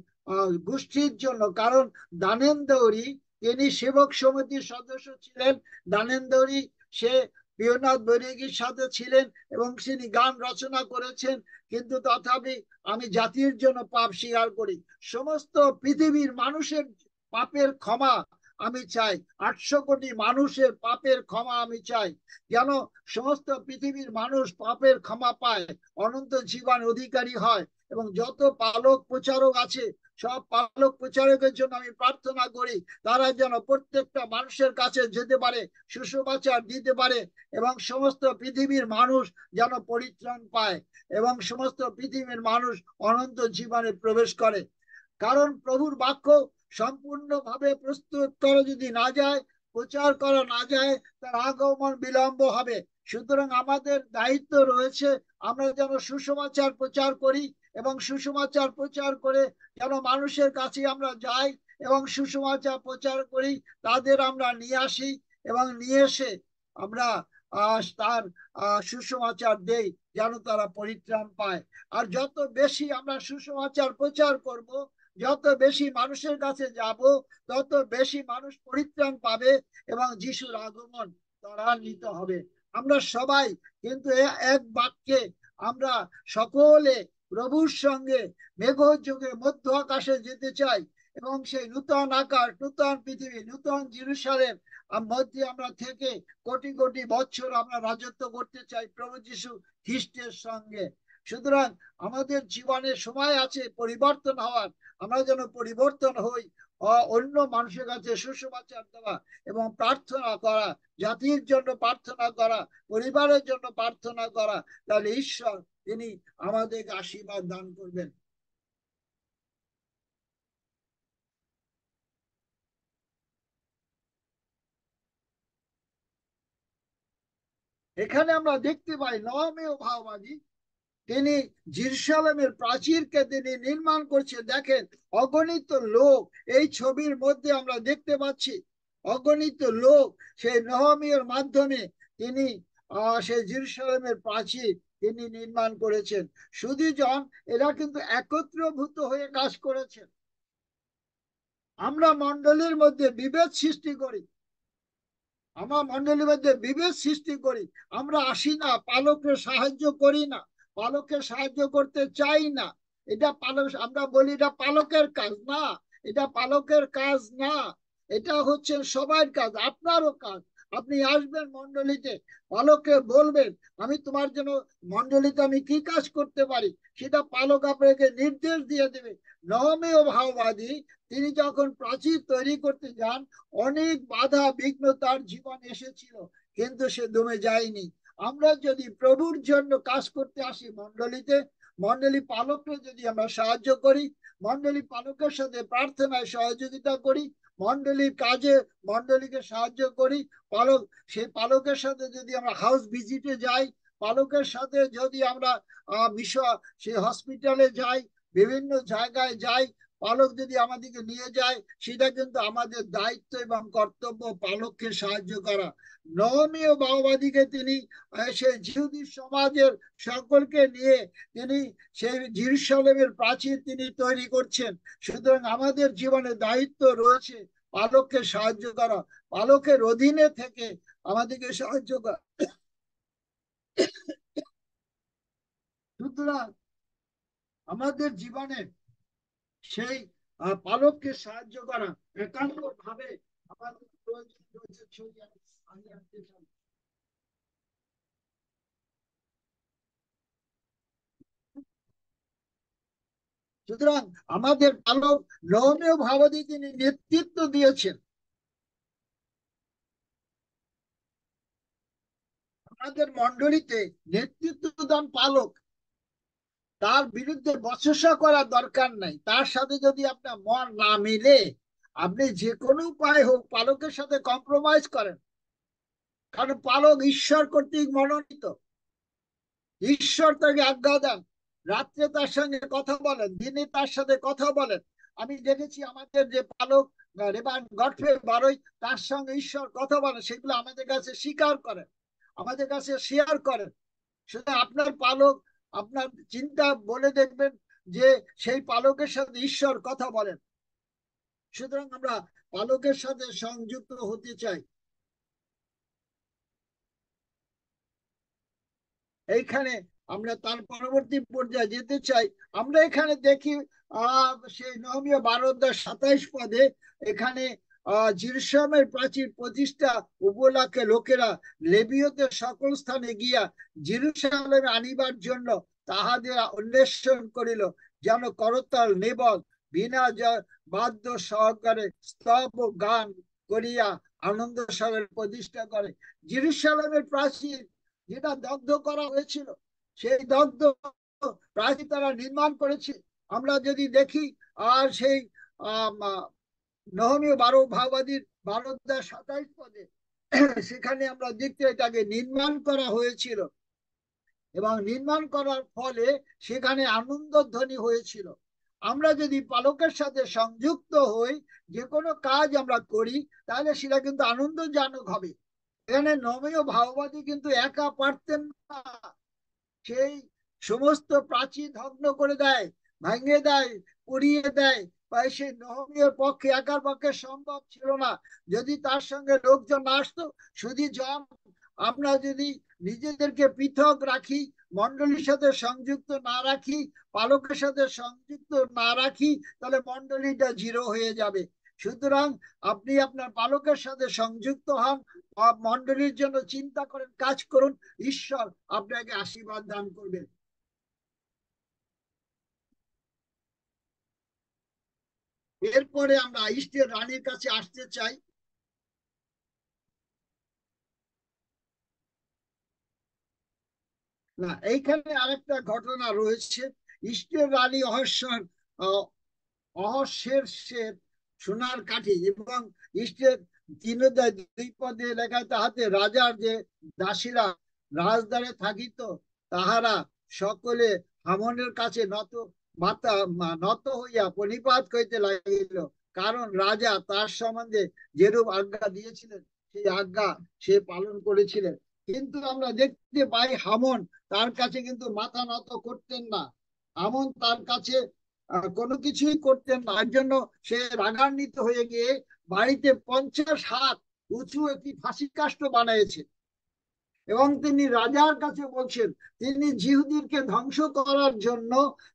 [SPEAKER 1] গোষ্ঠীর জন্য। কারণ দানেন দৌড়ি তিনি সেবক সমিতির সদস্য ছিলেন। দানেন দৌড়ি সে প্রিয়নাথ বৈরাগীর সাথে ছিলেন এবং তিনি গান রচনা করেছেন। কিন্তু তথাপি আমি জাতির জন্য পাপ স্বীকার করি। সমস্ত পৃথিবীর মানুষের পাপের ক্ষমা আমি চাই। 800 কোটি মানুষের পাপের ক্ষমা আমি চাই, যেন সমস্ত পৃথিবীর মানুষ পাপের ক্ষমা পায়, অনন্ত জীবন অধিকারী হয়। এবং যত পালক প্রচারক আছে, সব পালক প্রচারকের জন্য আমি প্রার্থনা করি, তারা যেন প্রত্যেকটা মানুষের কাছে যেতে পারে, সুসমাচার দিতে পারে, এবং সমস্ত পৃথিবীর মানুষ যেন পরিত্রাণ পায়, এবং সমস্ত পৃথিবীর মানুষ অনন্ত জীবনে প্রবেশ করে। কারণ প্রভুর বাক্য সম্পূর্ণভাবে প্রস্তুত করা যদি না যায়, প্রচার করা না যায়, তার আগমন বিলম্ব হবে। সুতরাং আমাদের দায়িত্ব রয়েছে আমরা যেন সুসমাচার প্রচার করি, এবং সুসমাচার প্রচার করে যেন মানুষের কাছে আমরা যাই এবং সুসমাচার প্রচার করি, তাদের আমরা নিয়ে আসি, এবং নিয়ে এসে আমরা তার সুসমাচার দেই যেন তারা পরিত্রাণ পায়। আর যত বেশি আমরা সুসমাচার প্রচার করব, যত বেশি মানুষের কাছে যাব, তত বেশি মানুষ পরিত্রাণ পাবে এবং যিশুর আগমন ত্বরান্বিত হবে। আমরা সবাই কিন্তু এক বাক্যে আমরা সকলে প্রভুর সঙ্গে মেঘযুগে মধ্য আকাশে যেতে চাই, এবং সেই নূতন আকাশ, নূতন পৃথিবী, নূতন জেরুসালেম মধ্যে আমরা থেকে কোটি কোটি বছর আমরা রাজত্ব করতে চাই প্রভু যিশু খ্রিস্টের সঙ্গে। সুতরাং আমাদের জীবনে সময় আছে পরিবর্তন হওয়ার। আমরা যেন পরিবর্তন হই, অন্য মানুষের কাছে সুসমাচার দেওয়া এবং প্রার্থনা করা, জাতির জন্য প্রার্থনা করা, পরিবারের জন্য প্রার্থনা করা। তাহলে ঈশ্বর তিনি আমাদেরকে আশীর্বাদ দান করবেন। এখানে আমরা দেখতে পাই নহমীয় ভাওবাদী তিনি জেরুসালেমের প্রাচীরকে তিনি নির্মাণ করছে। দেখেন অগণিত লোক এই ছবির মধ্যে আমরা দেখতে পাচ্ছি, অগণিত লোক সেই নেহমীয়ার মাধ্যমে তিনি সেই জেরুসালেমের প্রাচীর তিনি নির্মাণ করেছেন। শুধুজন এরা কিন্তু একত্রভূত হয়ে কাজ করেছেন। আমরা মণ্ডলীর মধ্যে বিভেদ সৃষ্টি করি, আমার মণ্ডলীর মধ্যে বিভেদ সৃষ্টি করি, আমরা আসি না, পালকের সাহায্য করি না, পালকের সাহায্য করতে চাই না। এটা পালক, আমরা বলি এটা পালকের কাজ না, এটা পালকের কাজ না, এটা হচ্ছে সবার কাজ, আপনারও কাজ। আপনি আসবেন মণ্ডলীতে, পালককে বলবেন আমি তোমার জন্য মণ্ডলীতে আমি কি কাজ করতে পারি, সেটা পালক আপনাকে নির্দেশ দিয়ে দেবে। নহমীয় ভাওবাদী তিনি যখন প্রাচীর তৈরি করতে যান, অনেক বাধা বিঘ্ন তার জীবন এসেছিল, কিন্তু সে দমে যায়নি। আমরা যদি প্রভুর জন্য কাজ করতে আসি মণ্ডলীতে, মণ্ডলী পালককে যদি আমরা সাহায্য করি, মণ্ডলী পালকের সাথে প্রার্থনায় সহযোগিতা করি, মণ্ডলীর কাজে মণ্ডলীকে সাহায্য করি, পালক সেই পালকের সাথে যদি আমরা হাউস ভিজিটে যাই, পালকের সাথে যদি আমরা সেই হসপিটালে যাই, বিভিন্ন জায়গায় যাই, পালক যদি আমাদেরকে নিয়ে যায়, সেটা কিন্তু আমাদের দায়িত্ব এবং কর্তব্য পালককে সাহায্য করা। নহমীয় মাওবাদীকে তিনি সেই জিহুদি সমাজের সকলকে নিয়ে তিনি সেই জেরুজালেমের প্রাচীর তিনি তৈরি করছেন। সুতরাং আমাদের জীবনে দায়িত্ব রয়েছে পালককে সাহায্য করা, পালকের অধীনে থেকে আমাদেরকে সাহায্য করা। সুতরাং আমাদের জীবনে সেই পালককে সাহায্য করা একান্ত ভাবে আমাদের প্রয়োজন রয়েছে। সুতরাং আমাদের পালক নহমীয় ভাবাদী তিনি নেতৃত্ব দিয়েছেন। আমাদের মন্ডলীতে নেতৃত্ব দান পালক, তার বিরুদ্ধে বচসা করার দরকার নাই। তার সাথে যদি আপনার মন না মিলে, আপনি যে কোনো উপায় হোক পালকের সাথে কম্প্রোমাইজ করেন। কারণ পালক ঈশ্বর কর্তৃক মনোনীত, ঈশ্বর তাকে আজ্ঞা দেন, রাত্রে তার সঙ্গে কথা বলেন, দিনে তার সাথে কথা বলেন। আমি দেখেছি আমাদের যে পালক রেভারেন্ড গডফ্রে বারোই, তার সঙ্গে ঈশ্বর কথা বলেন, সেগুলো আমাদের কাছে স্বীকার করেন, আমাদের কাছে শেয়ার করেন। সেটা আপনার পালক, আপনার চিন্তা বলে দেখবেন যে সেই পালকের সাথে ঈশ্বর কথা বলেন। সুতরাং আমরা পালকের সাথে সংযুক্ত হতে চাই। এইখানে আমরা তার পরবর্তী পর্যায়ে যেতে চাই। আমরা এখানে দেখি সেই নহমীয় 12:27 পদে এখানে জেরুজালেমের প্রাচীর প্রতিষ্ঠা উপলক্ষে লোকেরা লেবীয়দের সকল স্থানে গিয়া জেরুজালেমে আনিবার জন্য তাহাদের অন্বেষণ করিল, যেন করতাল নেবল বিনা বাদ্য সহকারে স্তব গান করিয়া আনন্দ সহকারে প্রতিষ্ঠা করে। জেরুজালেমের প্রাচীর যেটা দগ্ধ করা হয়েছিল, সেই দগ্ধ প্রাচীর তারা নির্মাণ করেছে। আমরা যদি দেখি, আর সেই নহমীয় ভাওবাদীর 12:27 পদে সেখানে আমরা দেখতে এটাকে নির্মাণ করা হয়েছিল, এবং নির্মাণ করার ফলে সেখানে আনন্দ ধ্বনি হয়েছিল। আমরা যদি পালকের সাথে সংযুক্ত হই, যে কোনো কাজ আমরা করি, তাহলে সেটা কিন্তু আনন্দজনক হবে। এখানে নহমীয় ভাওবাদী কিন্তু একা পারতেন না, সেই সমস্ত প্রাচীর ধ্বংস করে দেয়, ভাঙিয়ে দেয়, পুড়িয়ে দেয়। সেই নহমীয় পক্ষে একার পক্ষে সম্ভব ছিল না, যদি তার সঙ্গে লোকজন না আসতো। শুধু জন আমরা যদি নিজেদেরকে পৃথক রাখি, মন্ডলীর সাথে সংযুক্ত না রাখি, পালকের সাথে সংযুক্ত না রাখি, তাহলে মন্ডলীটা জিরো হয়ে যাবে। সুতরাং আপনি আপনার পালকের সাথে সংযুক্ত হন, মন্ডলীর জন্য চিন্তা করেন, কাজ করুন, ঈশ্বর আপনাকে আশীর্বাদ দান করবেন। এরপরে আমরা ইষ্টের রানীর কাছে আসতে চাই। না, এইখানে আরেকটা ঘটনা রয়েছে। ইষ্টের রানী অহস্যের সোনার কাঠি এবং ইষ্টের 3 অধ্যায় 2 পদে লেখা, তাহাতে রাজার যে দাসীরা রাজদ্বারে থাকিত, তাহারা সকলে হামনের কাছে নত হইয়া পরিপাত করিতে লাগিল, কারণ রাজা তার সম্বন্ধে যেরূপ আজ্ঞা দিয়েছিলেন সেই আজ্ঞা সে পালন করেছিলেন। কিন্তু আমরা দেখতে পাই হামন তার কাছে কিন্তু মাথা নত করতেন না। হামন তার কাছে কোনো কিছুই করতেন না। এর জন্য সে রাগান্বিত হয়ে গিয়ে বাড়িতে 50 হাত উঁচু একটি ফাঁসি কাষ্ঠ বানিয়েছে, এবং তিনি রাজার কাছে বলছেন, তিনি জিহুদিরকে ধ্বংস করার জন্য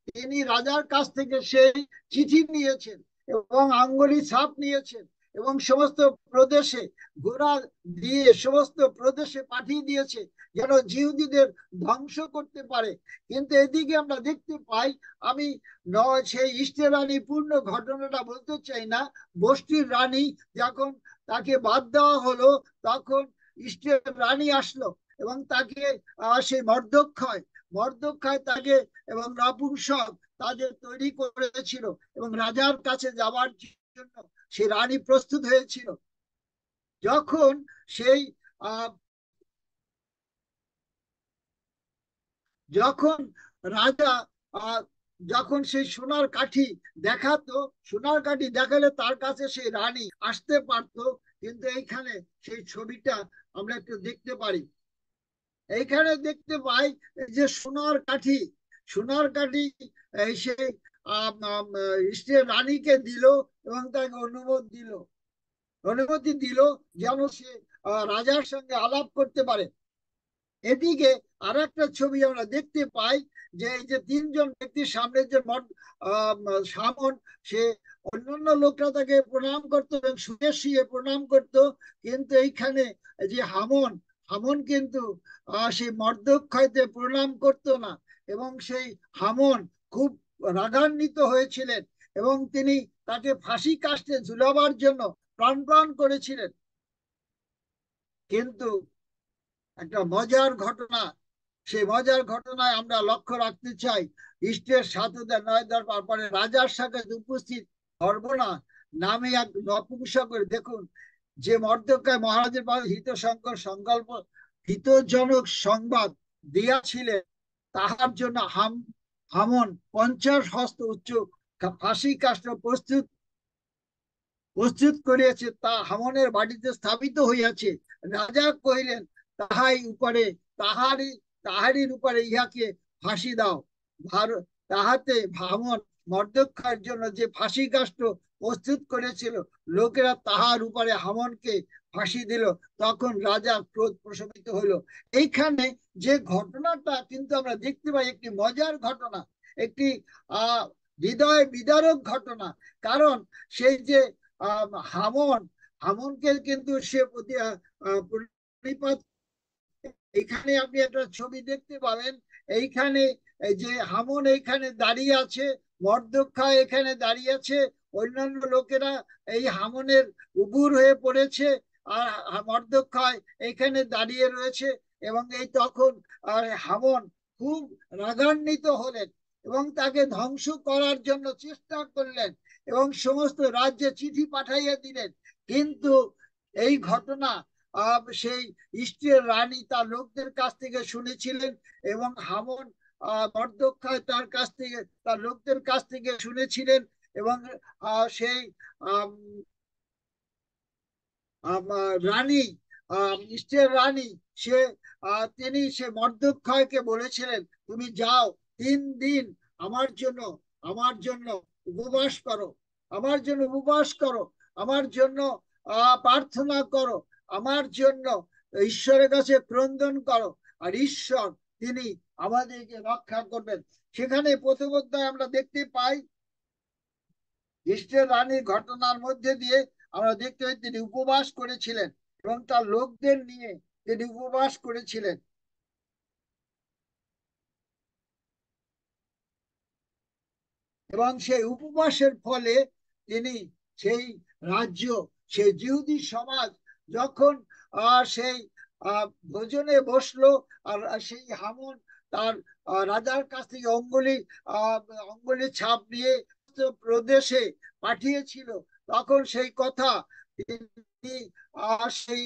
[SPEAKER 1] তিনি রাজার কাছ থেকে সেই চিঠি নিয়েছেন এবং আঙ্গুলি ছাপ নিয়েছেন, এবং সমস্ত প্রদেশে ঘোড়া দিয়ে সমস্ত প্রদেশে পাঠিয়ে দিয়েছে, যেন জিহুদিদের ধ্বংস করতে পারে। কিন্তু এদিকে আমরা দেখতে পাই, আমি সেই ইষ্টের রানী পূর্ণ ঘটনাটা বলতে চাই না। বস্তির রানী যখন তাকে বাদ দেওয়া হলো, তখন ইষ্টের রানী আসলো এবং তাকে সেই মর্দক্ষয় তাকে এবং নপুংসক তাদের তৈরি করেছিল, এবং রাজার কাছে যাওয়ার জন্য সে রানী প্রস্তুত হয়েছিল। যখন সেই আহ যখন রাজা যখন সেই সোনার কাঠি দেখাতো, সোনার কাঠি দেখালে তার কাছে সেই রানী আসতে পারতো। কিন্তু এইখানে সেই ছবিটা আমরা একটু দেখতে পারি। এইখানে দেখতে পাই যে সোনার কাঠি, সোনার কাঠি সেই স্ত্রী রানীকে দিল এবং তাকে অনুমতি দিল যেন সে রাজার সঙ্গে আলাপ করতে পারে। এদিকে আর একটা ছবি আমরা দেখতে পাই যে এই যে তিনজন ব্যক্তির সামনে যে সামন, সে অন্যান্য লোকরা তাকে প্রণাম করতো এবং শুয়ে শুয়ে প্রণাম করতো, কিন্তু এইখানে যে হামন, হামন কিন্তু সেই মর্দক্ষয়তে প্রণাম করতো না। এবং সেই হামন খুব রাগান্বিত হয়েছিলেন এবং তিনি তাকে ফাঁসি কাস্টে ঝুলাবার জন্য প্রাণ করেছিলেন। কিন্তু একটা মজার ঘটনা, সেই মজার ঘটনায় আমরা লক্ষ্য রাখতে চাই। ইষ্টের সাথে নয় দরবার পরে রাজার সাথে উপস্থিত সর্বনা নামে এক নপুংসকের, দেখুন, যে মর্দকায় মহারাজের পাশে হিতশঙ্কর সংকল্প হিতজনক সংবাদ দিয়াছিলেন, তাহার জন্য হামন 50 হস্ত উচ্চ ফাঁসি কাষ্ঠ প্রস্তুত করিয়াছে, তা হামনের বাড়িতে স্থাপিত হইয়াছে। রাজা কহিলেন, তাহাই উপরে তাহারি তাহারির উপরে ইহাকে ফাঁসি দাও। তাহাতে হামন মর্দক্ষার জন্য যে ফাঁসি কাষ্ঠ প্রস্তুত করেছিল, লোকেরা তাহার উপরে হামনকে ফাঁসি দিল। তখন রাজা ক্রোধ প্রশমিত হইল। এইখানে যে ঘটনাটা কিন্তু আমরা দেখতে পাই একটি মজার ঘটনা, একটি আহ হৃদয় বিদারক ঘটনা। কারণ সেই যে হামন, হামনকে কিন্তু সে প্রতিপাদ, এখানে আপনি একটা ছবি দেখতে পাবেন। এইখানে যে হামন এইখানে দাঁড়িয়ে আছে, মর্দক্ষা এখানে দাঁড়িয়ে আছে, অন্যান্য লোকেরা এই হামনের উবুর হয়ে পড়েছে, আর মর্দক্ষায় এইখানে দাঁড়িয়ে রয়েছে। এবং এই তখন আর হামন খুব রাগান্বিত হলেন এবং তাকে ধ্বংস করার জন্য চেষ্টা করলেন এবং সমস্ত রাজ্যে চিঠি পাঠাইয়া দিলেন। কিন্তু এই ঘটনা সেই ইস্টের রানী তার লোকদের কাছ থেকে শুনেছিলেন এবং হামন মর্দক্ষায় তার লোকদের কাছ থেকে শুনেছিলেন। এবং সেই রানী, ইস্টের রানী, সে সে মর্দক্ষয়কে বলেছিলেন, তুমি যাও 3 দিন আমার জন্য আমার জন্য উপবাস করো, আমার জন্য উপবাস করো, আমার জন্য প্রার্থনা করো, আমার জন্য ঈশ্বরের কাছে ক্রন্দন করো, আর ঈশ্বর তিনি আমাদেরকে রক্ষা করবেন। সেখানে প্রথম অধ্যায়ে আমরা দেখতে পাই ইস্টের রানীর ঘটনার মধ্যে দিয়ে আমরা দেখতে পাই তিনি উপবাস করেছিলেন এবং তার লোকদের নিয়ে তিনি উপবাস করেছিলেন। এবং সেই উপবাসের ফলে তিনি সেই রাজ্য, সেই জিহুদি সমাজ যখন সেই ভোজনে বসলো, আর সেই হামন তার রাজার কাছ থেকে অঙ্গুলি ছাপ নিয়ে প্রদেশে পাঠিয়েছিল, তখন সেই কথা তিনি সেই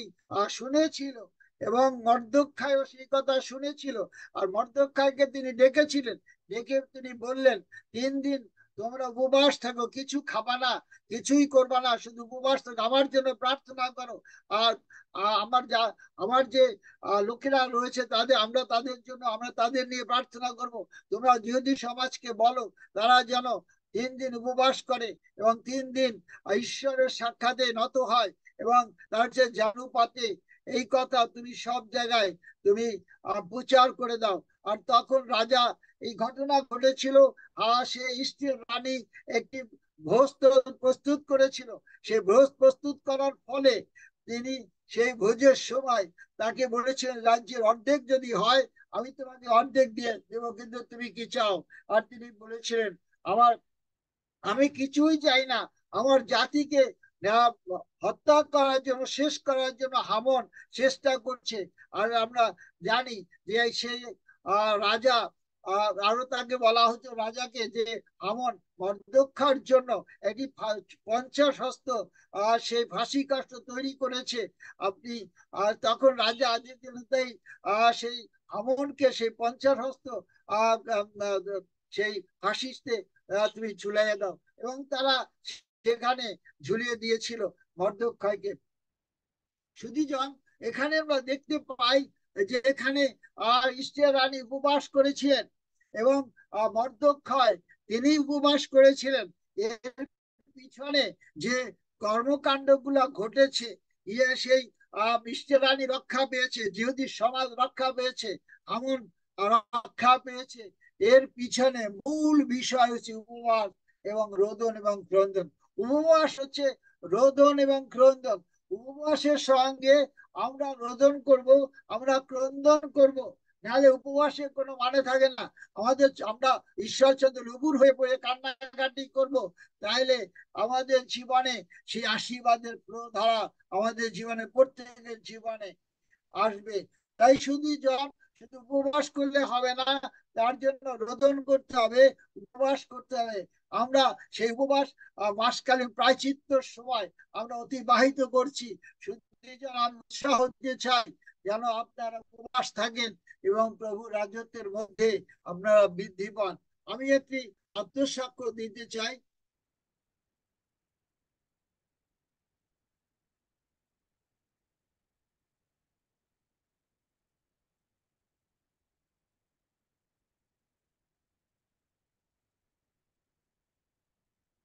[SPEAKER 1] শুনেছিল এবং মর্দক্ষায়ও সেই কথা শুনেছিল। আর মর্দক্ষায়কে তিনি ডেকেছিলেন, ডেকে তিনি বললেন, 3 দিন তোমরা উপবাস থাকো, কিছু খাবা না, কিছুই করবা না, শুধু উপবাস থাকো, আমার জন্য প্রার্থনা করো। আর আমার যে লোকেরা রয়েছে আমরা তাদের নিয়ে প্রার্থনা করব। তোমরা জিহুদি সমাজকে বলো তারা যেন 3 দিন উপবাস করে এবং 3 দিন ঈশ্বরের সাক্ষাতে নত হয় এবং তার যে জানুপাতে এই কথা তুমি সব জায়গায় তুমি প্রচার করে দাও। আর তখন রাজা, এই ঘটনা ঘটেছিল, সে স্ত্রীর রানী একটি ভোজ প্রস্তুত করেছিল। সেই ভোজ প্রস্তুত করার ফলে তিনি সেই ভোজের সময় তাকে বলেছিলেন, রাজ্যের অর্ধেক যদি হয় আমি তোমাকে অর্ধেক দিয়ে দেবো, কিন্তু তুমি কি চাও? আর তিনি বলেছিলেন, আমার আমি কিছুই চাই না, আমার জাতিকে হত্যা করার জন্য, শেষ করার জন্য হামন চেষ্টা করছে। আর আমরা জানি যে সেই রাজা, আরো তাকে বলা হতো রাজাকে, যে হামন মর্দক্ষার জন্য একটি 50 হস্ত সেই ফাঁসি কাষ্ঠ তৈরি করেছে। আপনি তখন রাজা আদিত্যনাথ সেই হামনকে সেই 50 হস্ত সেই ফাঁসিতে তুমি ঝুলাইয়া দাও। এবং তারা সেখানে ঝুলিয়ে দিয়েছিল মর্দক্ষয়কে। শুধুজন, এখানে আমরা দেখতে পাই যে এখানে ইস্টের রানী উপবাস করেছিলেন এবং মর্দক্ষয় তিনি উপবাস করেছিলেন। এর পিছনে যে কর্মকাণ্ড গুলা ঘটেছে, সেই ইস্টের রানী রক্ষা পেয়েছে, জিহুদি সমাজ রক্ষা পেয়েছে, আমন রক্ষা পেয়েছে। এর পিছনে মূল বিষয় হচ্ছে উপবাস এবং রোদন এবং ক্রন্দন। উপবাস হচ্ছে রোদন এবং ক্রন্দন। উপবাসের সঙ্গে আমরা রোদন করব, আমরা ক্রন্দন করব, নাহলে উপবাসের কোনো মানে থাকে না। আমরা ঈশ্বরচন্দ্র লুগুর হয়ে পড়ে কান্নাকাটি করব, তাইলে আমাদের জীবনে সেই আশীর্বাদের ধারা আমাদের জীবনে, প্রত্যেকের জীবনে আসবে। তাই শুধু উপবাস করলে হবে না, তার জন্য রোদন করতে হবে, উপবাস করতে হবে। আমরা সেই উপবাস মাসকালীন প্রায়চিত্তর সময় আমরা অতিবাহিত করছি। শুধু আমি উৎসাহ দিতে চাই যেন আপনারা উপবাস থাকেন এবং প্রভু রাজত্বের মধ্যে আপনারা বৃদ্ধি পান। আমি একটি আত্মসাক্ষ্য দিতে চাই।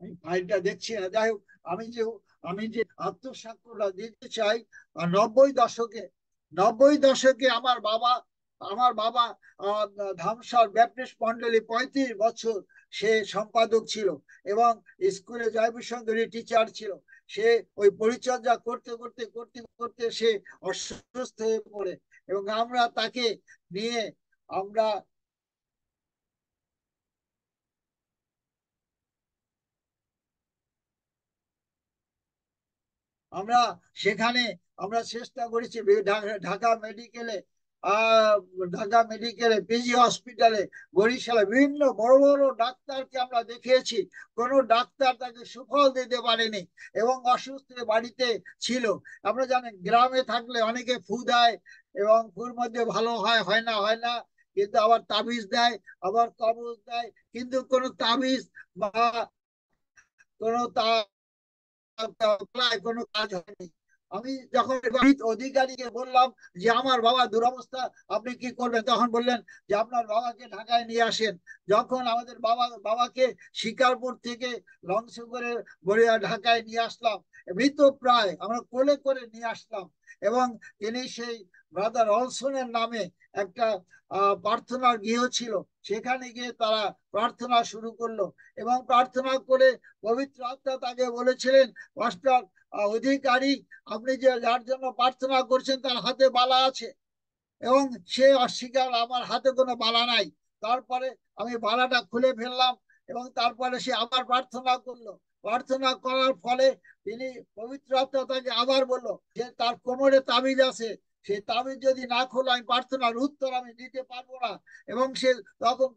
[SPEAKER 1] আমি ফাইলটা দেখছি না, যাই হোক, আমি যে আত্মসাক্ষ্যটা দিতে চাই। 90 দশকে, 90 দশকে আমার বাবা ধামসার ব্যাপটিস্ট মন্ডলী 35 বছর সে সম্পাদক ছিল এবং স্কুলে জয়পুর সুন্দরী টিচার ছিল। সে ওই পরিচর্যা করতে করতে করতে করতে সে অসুস্থ হয়ে পড়ে এবং আমরা তাকে নিয়ে আমরা আমরা সেখানে আমরা চেষ্টা করেছি ঢাকা মেডিকেলে, আহ ঢাকা মেডিকেলে, পিজি হসপিটালে, বরিশালে বিভিন্ন বড় বড় ডাক্তারকে আমরা দেখিয়েছি। কোনো ডাক্তার তাকে সুফল দিতে পারেনি এবং অসুস্থ বাড়িতে ছিল। আমরা জানি গ্রামে থাকলে অনেকে ফু দেয় এবং ফুর মধ্যে ভালো হয়, হয় না, হয় না, কিন্তু আবার তাবিজ দেয়, আবার কবজ দেয়, কিন্তু কোনো তাবিজ বা কোনো কোনো কাজ হয়নি। আমি যখন অধিকারীকে বললাম যে আমার বাবা দুরবস্থা, আপনি কি করবেন, তখন বললেন যে আপনার বাবাকে ঢাকায় নিয়ে আসেন। যখন আমাদের বাবাকে শিকারপুর থেকে লঞ্চ করে বড়িয়া ঢাকায় নিয়ে আসলাম, মৃত প্রায় আমরা কোলে করে নিয়ে আসলাম এবং তিনি সেই ব্রাদার অলসনের নামে একটা প্রার্থনার গৃহ ছিল, সেখানে গিয়ে তারা প্রার্থনা শুরু করলো এবং প্রার্থনা করে পবিত্র আত্মা তাকে বলেছিলেন, মাস্টার অধিকারী, আপনি যে যার জন্য প্রার্থনা করছেন তার হাতে বালা আছে। এবং সে অস্বীকার, আমার হাতে কোনো বালা নাই। তারপরে আমি বালাটা খুলে ফেললাম এবং তারপরে সে আবার প্রার্থনা করলো। প্রার্থনা করার ফলে তিনি, পবিত্র আত্মা তাকে আবার বললো যে তার কোমরে তাবিজ আছে, সেই তাবিজ যদি না খোলো আমি প্রার্থনার উত্তর আমি দিতে পারবো না। এবং সে তখন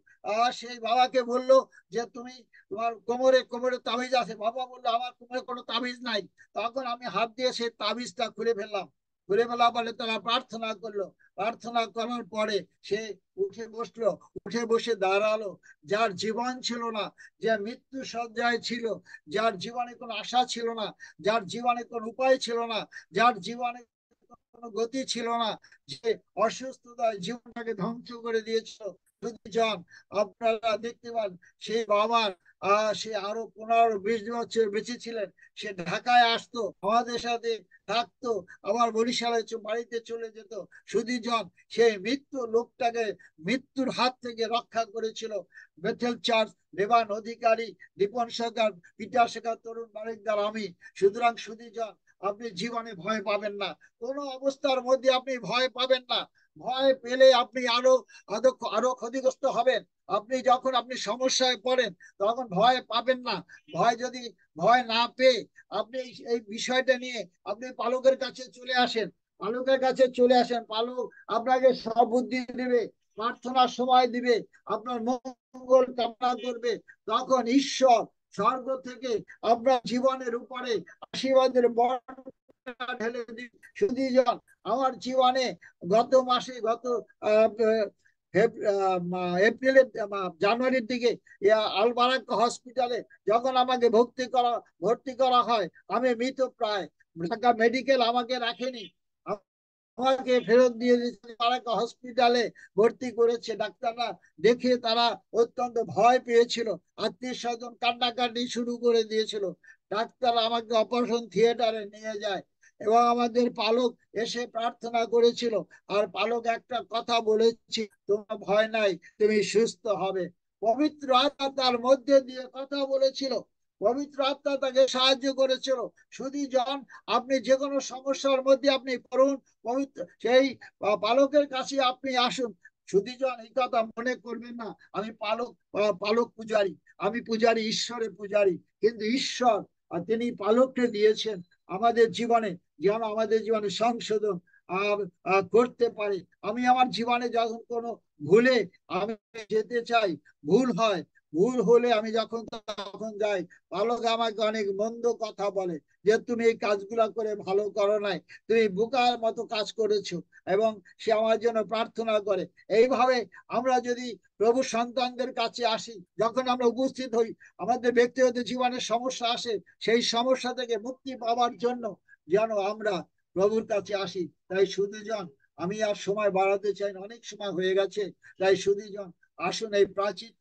[SPEAKER 1] সেই বাবাকে বলল যে তুমি, তোমার কোমরে কোমরে তাবিজ আছে। বাবা বললো আমার কোমরে কোনো তাবিজ নাই। তখন আমি হাত দিয়ে সেই তাবিজটা খুলে ফেললাম। খুলে ফেলা বলে তারা প্রার্থনা করলো। প্রার্থনা করার পরে সে উঠে বসলো, উঠে বসে দাঁড়ালো। যার জীবন ছিল না, যে মৃত্যু সজ্জায় ছিল, যার জীবনে কোনো আশা ছিল না, যার জীবনে কোনো উপায় ছিল না, যার জীবনে কোনো গতি ছিল না, যে অসুস্থতায় জীবনটাকে ধ্বংস করে দিয়েছিল। জন, আপনারা দেখতে পান সেই বাবার সে আরো 15-20 বছর বেঁচে ছিলেন। সে ঢাকায় আসতো, আমাদের সাথে থাকতো, আবার বরিশালে বাড়িতে চলে যেত। সুধীজন সেই মৃত্যু লোকটাকে মৃত্যুর হাত থেকে রক্ষা করেছিল। বেথেল চার্চ, দেবান অধিকারী, দীপন সরকার, পিটার শেখর, তরুণ মালিকদার, আমি। সুতরাং সুধীজন, আপনি জীবনে ভয় পাবেন না, কোনো অবস্থার মধ্যে আপনি ভয় পাবেন না। ভয় পেলে আপনি আরো ক্ষতিগ্রস্ত হবেন। আপনি সমস্যায় পড়েন, তখন ভয় পাবেন না। ভয় না পেয়ে আপনি এই বিষয়টা নিয়ে আপনি পালকের কাছে চলে আসেন। পালক আপনাকে সব বুদ্ধি দিবে, প্রার্থনার সময় দিবে, আপনার মঙ্গল কামনা করবে। তখন ঈশ্বর স্বর্গ থেকে আপনার জীবনের উপরে আশীর্বাদের ঢেলে দিন। শুধু আমার জীবনে গত মাসে, এপ্রিলের জানুয়ারির দিকে আলবারাক হসপিটালে যখন আমাকে ভর্তি করা হয়, আমি মৃত প্রায়। ঢাকা মেডিকেল আমাকে রাখেনি, আমাকে ফেরত দিয়ে দিয়েছে, বারাকা হসপিটালে ভর্তি করেছে। ডাক্তাররা দেখে তারা অত্যন্ত ভয় পেয়েছিল, আত্মীয় স্বজন কান্নাকাটি শুরু করে দিয়েছিল। ডাক্তার আমাকে অপারেশন থিয়েটারে নিয়ে যায় এবং আমাদের পালক এসে প্রার্থনা করেছিল। আর পালক একটা কথা বলেছি, তোমার ভয় নাই, তুমি সুস্থ হবে। পবিত্র আত্মা তার মধ্যে দিয়ে কথা বলেছিল, পবিত্র আত্মা তাকে সাহায্য করেছিল। শুধু জন, আপনি যে কোনো সমস্যার মধ্যে আপনি পড়ুন, পবিত্র সেই পালকের কাছে আপনি আসুন। শুধু জন, এই কথা মনে করবেন না আমি পালক পূজারী, আমি পূজারী, ঈশ্বরের পূজারী। কিন্তু ঈশ্বর তিনি পালককে দিয়েছেন আমাদের জীবনে, যেন আমাদের জীবনে সংশোধন করতে পারে। আমি আমার জীবনে যখন কোনো ভুলে আমি যেতে চাই, ভুল হয়, ভুল হলে আমি যখন তখন যাই, পালক আমাকে অনেক মন্দ কথা বলে যে তুমি এই কাজগুলা করে ভালো করো নাই, তুমি বোকার মতো কাজ করেছো, এবং সে আমার জন্য প্রার্থনা করে। এইভাবে আমরা যদি প্রভু সন্তানদের কাছে আসি, যখন আমরা উপস্থিত হই, আমাদের ব্যক্তিগত জীবনের সমস্যা আসে, সেই সমস্যা থেকে মুক্তি পাওয়ার জন্য যেন আমরা প্রভুর কাছে আসি। তাই সুধীজন, আমি আর সময় বাড়াতে চাই না, অনেক সময় হয়ে গেছে। তাই সুধীজন, আসুন এই প্রাচীন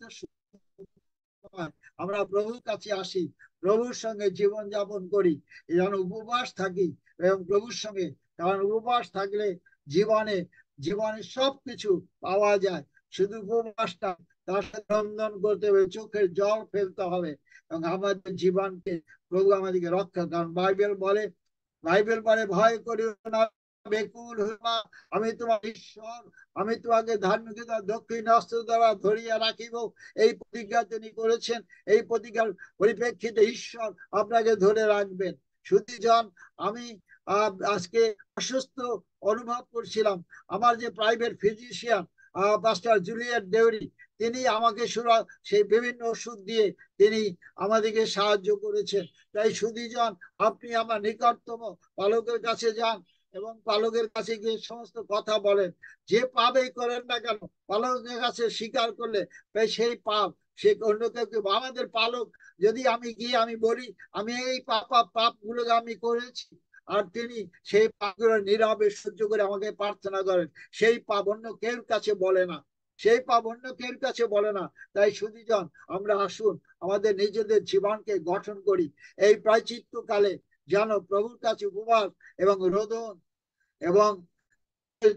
[SPEAKER 1] আমরা প্রভুর কাছে আসি, প্রভুর সঙ্গে জীবন যাপন করি, যেন উপবাস থাকি এবং প্রভুর সঙ্গে। কারণ উপবাস থাকলে জীবনে জীবনে সবকিছু পাওয়া যায়। শুধু উপবাসটা, তার সাথে রন্ধন করতে হবে, চোখের জল ফেলতে হবে, এবং আমাদের জীবনকে প্রভু আমাদেরকে রক্ষা। কারণ বাইবেল বলে ভয় করিও না, বেকুল হইও না, আমি তোমার ঈশ্বর, আমি তোমাকে ধার্মিকতা দক্ষিণ হস্ত দ্বারা ধরিয়া রাখিব। এই প্রতিজ্ঞা তিনি করেছেন। এই প্রতিজ্ঞার পরিপ্রেক্ষিতে ঈশ্বর আপনাকে ধরে রাখবেন। সুধীজন, আমি আজকে অসুস্থ অনুভব করছিলাম। আমার যে প্রাইভেট ফিজিশিয়ান পাস্টার জুলিয়েট দেউরি, তিনি আমাকে সেই বিভিন্ন ওষুধ দিয়ে তিনি আমাদেরকে সাহায্য করেছেন। তাই সুধীজন, আপনি আমার নিকটতম পালকের কাছে যান এবং পালকের কাছে গিয়ে সমস্ত কথা বলেন। যে পাপই করেন না কেন, পালকের কাছে স্বীকার করলে সেই পাপ সে অন্য কেউ। আমাদের পালক, যদি আমি গিয়ে আমি বলি আমি এই পাপ গুলো আমি করেছি, আর তিনি সেই পাপগুলো নীরবে সহ্য করে আমাকে প্রার্থনা করেন, সেই পাপ অন্য কেউ কাছে বলে না, সেই পাপ অন্য কেউ কাছে বলে না। তাই সুধীজন, আমরা আসুন আমাদের নিজেদের জীবনকে গঠন করি এই প্রায়চিত্ত কালে, যেন প্রভুর কাছে উপবাস এবং রোদন এবং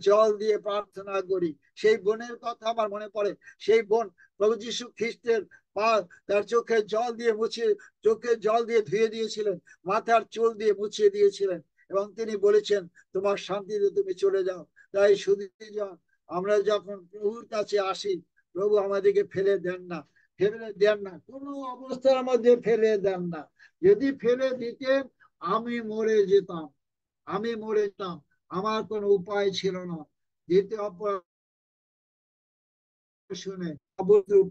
[SPEAKER 1] জল দিয়ে প্রার্থনা করি। সেই বোনের কথা আমার মনে পড়ে। সেই বোন প্রভু যীশু খ্রিস্টের পা তার চোখের জল দিয়ে ধুয়ে দিয়েছিলেন, মাথার চুল দিয়ে মুছিয়ে দিয়েছিলেন, এবং তিনি বলেছেন তোমার শান্তিতে তুমি চলে যাও। তাই শুধু আমরা যখন প্রভুর কাছে আসি, প্রভু আমাদেরকে ফেলে দেন না, কোনো অবস্থার মধ্যে ফেলে দেন না। যদি ফেলে দিতেন, আমি মরে যেতাম, আমার কোনো উপায় ছিল না। দ্বিতীয় শুনে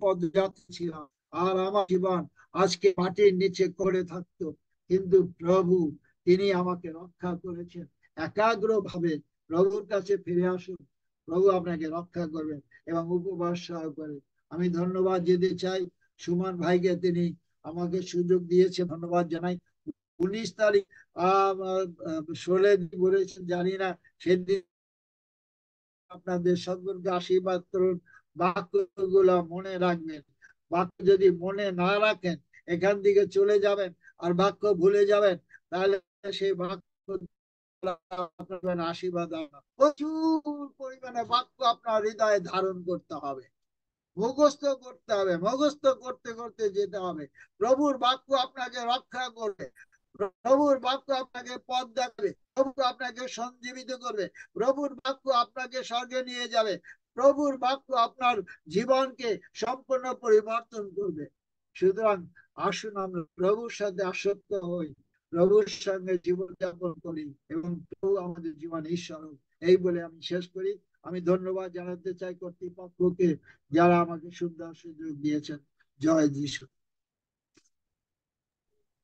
[SPEAKER 1] পদযাত্রী ছিলাম, আর আমার জীবন আজকে মাটির নিচে করে থাকতো। কিন্তু প্রভু, তিনি আমাকে রক্ষা করেছেন। একাগ্র ভাবে প্রভুর কাছে ফিরে আসুন, প্রভু আপনাকে রক্ষা করবেন এবং উপবাস করে। আমি ধন্যবাদ দিতে চাই সুমন ভাইকে, তিনি আমাকে সুযোগ দিয়েছে, ধন্যবাদ জানাই। 19 তারিখ 16 বলেছেন জানি না, সেদিন আপনাদের সকলকে আশীর্বাদ করুন। বাক্যগুলো মনে রাখবেন, বাক্য যদি মনে না রাখেন এখান থেকে চলে যাবেন আর বাক্য ভুলে যাবেন, তাহলে সেই বাক্য আশীর্বাদ প্রচুর পরিমাণে বাক্য আপনার হৃদয়ে ধারণ করতে হবে, মুখস্থ করতে হবে, মুখস্থ করতে করতে যেতে হবে। প্রভুর বাক্য আপনাকে রক্ষা করবে, প্রভুর বাক্য আপনাকে পথ দেখাবে, প্রভু আপনাকে সঞ্জীবিত করবে, প্রভুর বাক্য আপনাকে স্বর্গে নিয়ে যাবে, প্রভুর বাক্য আপনার জীবনকে সম্পূর্ণ পরিবর্তন করবে। সুতরাং আসুন আমরা প্রভুর সাথে আসক্ত হই, প্রভুর সঙ্গে জীবনযাপন করি, এবং প্রভু আমাদের জীবন ঈশ্বর। এই বলে আমি শেষ করি। আমি ধন্যবাদ জানাতে চাই কর্তৃপক্ষকে, যারা আমাকে সুন্দর সুযোগ দিয়েছেন। জয় যিশু।